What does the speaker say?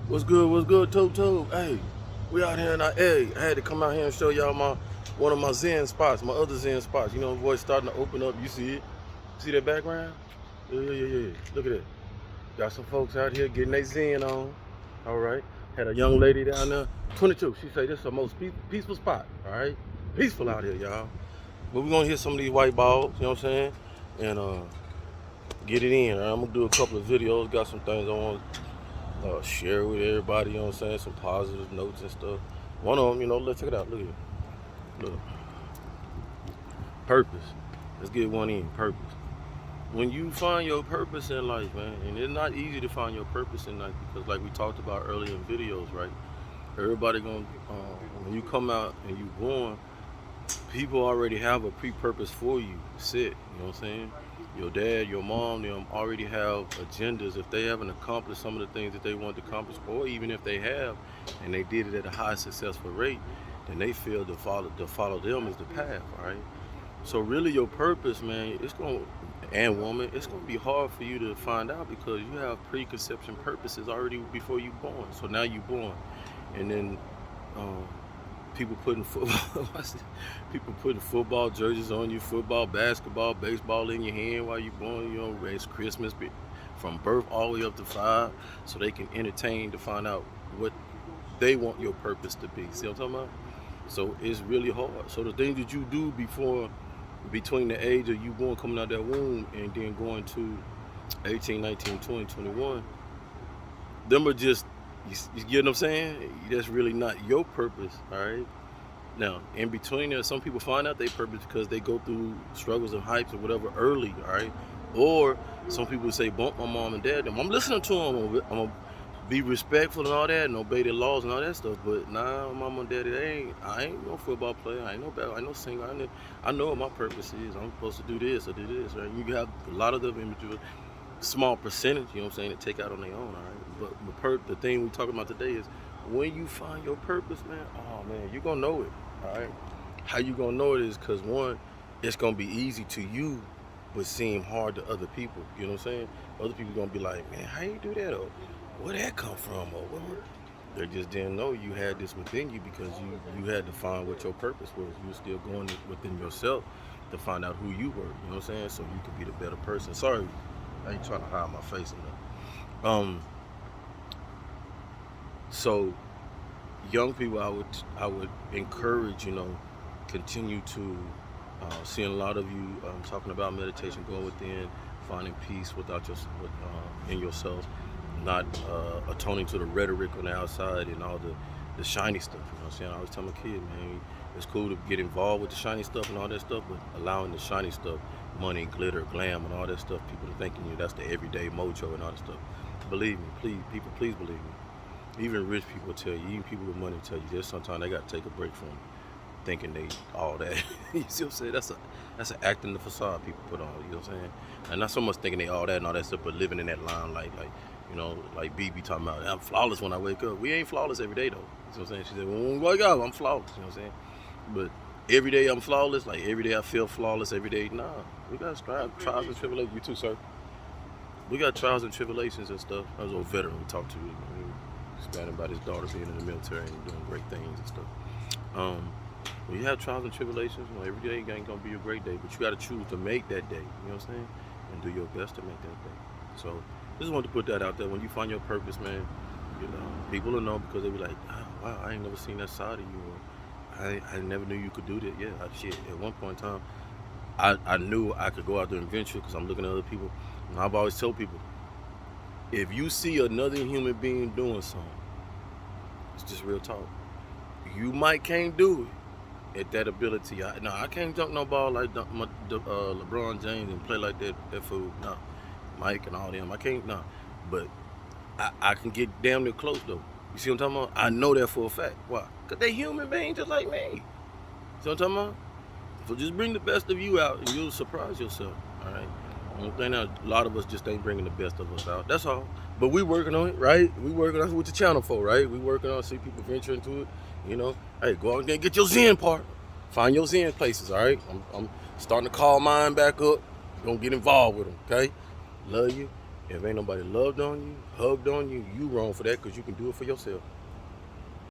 What's good, Tobe Tobe? Hey, we out here in our hey, I had to come out here and show y'all one of my Zen spots, my other Zen spots. You know, boys starting to open up. You see it? See that background? Yeah. Look at it. Got some folks out here getting their Zen on. All right. Had a young lady down there, 22. She said this is the most peaceful spot. All right. Peaceful out here, y'all. But we're gonna hit some of these white balls, you know what I'm saying? And get it in. Right? I'm gonna do a couple of videos, got some things I want share with everybody, you know what I'm saying? Some positive notes and stuff. One of them, you know, let's check it out. Look at it. Look. Purpose. Let's get one in. Purpose. When you find your purpose in life, man, and it's not easy to find your purpose in life because, like we talked about earlier in videos, right? Everybody gonna, when you come out and you born, people already have a pre-purpose for you set, you know what I'm saying? Your dad, your mom, them already have agendas. If they haven't accomplished some of the things that they want to accomplish, or even if they have and they did it at a high successful rate, then they feel to follow them is the path, right? So really your purpose, man, and woman, it's gonna be hard for you to find out because you have preconception purposes already before you born. So now you born, and then people putting football jerseys on you, football, basketball, baseball in your hand while you're born. You know, it's Christmas from birth all the way up to 5, so they can entertain to find out what they want your purpose to be. See what I'm talking about? So it's really hard. So the things that you do between the age of you born, coming out that womb, and then going to 18, 19, 20, 21, them are just, you get what I'm saying? That's really not your purpose, all right? Now, in between there, some people find out their purpose because they go through struggles and hypes or whatever early, all right? Or some people say, bump my mom and dad. I'm listening to them. I'm going to be respectful and all that and obey their laws and all that stuff. But nah, mama and daddy, I ain't no football player. I ain't no bad. I ain't no singer. I know what my purpose is. I'm supposed to do this or do this, right? You have a lot of them individuals, small percentage, you know what I'm saying, to take out on their own, all right? But the thing we're talking about today is when you find your purpose, man, oh man, you're gonna know it, all right? How you gonna know it is because one, it's gonna be easy to you, but seem hard to other people, you know what I'm saying? Other people gonna be like, man, how you do that? Or where that come from? Or what? They just didn't know you had this within you because you had to find what your purpose was. You were still going within yourself to find out who you were, you know what I'm saying? So you could be the better person. Sorry, I ain't trying to hide my face enough. So young people, I would encourage, you know, continue to seeing a lot of you talking about meditation, going within, finding peace in yourself, not atoning to the rhetoric on the outside and all the shiny stuff. You know what I'm saying? I always tell my kid, man, it's cool to get involved with the shiny stuff and all that stuff, but allowing the shiny stuff, money, glitter, glam, and all that stuff, people are thinking that's the everyday mojo and all that stuff. Believe me, please believe me. Even rich people tell you, even people with money tell you, just sometimes they got to take a break from thinking they all that. You see what I'm saying? That's an act in the facade people put on. You know what I'm saying? And not so much thinking they all that and all that stuff, but living in that limelight, like you know, like BB talking about, I'm flawless when I wake up. We ain't flawless every day though. You know what I'm saying? She said, when we wake up, I'm flawless. You know what I'm saying? But every day I'm flawless. Like every day I feel flawless. Every day, nah. We got trials and tribulations. You too, sir. We got trials and tribulations and stuff. I was an old veteran we talked to. Expanding about his daughter being in the military and doing great things and stuff. When you have trials and tribulations, you know, every day ain't gonna be a great day, but you gotta choose to make that day, you know what I'm saying? And do your best to make that day. So just wanted to put that out there. When you find your purpose, man, you know, people will know because they be like, oh, wow, I ain't never seen that side of you, or I never knew you could do that. Yeah, shit, at one point in time, I knew I could go out there and venture because I'm looking at other people. And I've always told people, if you see another human being doing something, it's just real talk. You might can't do it at that ability. I can't dunk no ball like LeBron James and play like that fool. No, Mike and all them. I can't. No, but I can get damn near close though. You see what I'm talking about? I know that for a fact. Why? Cause they human beings just like me. See what I'm talking about? So just bring the best of you out and you'll surprise yourself. All right. I think a lot of us just ain't bringing the best of us out. That's all. But we working on it, right? We working on it with the channel for, right? We working on see people venture into it. You know, hey, go out there and get your Zen part. Find your Zen places, all right? I'm starting to call mine back up. Gonna get involved with them, okay? Love you. If ain't nobody loved on you, hugged on you, you wrong for that because you can do it for yourself.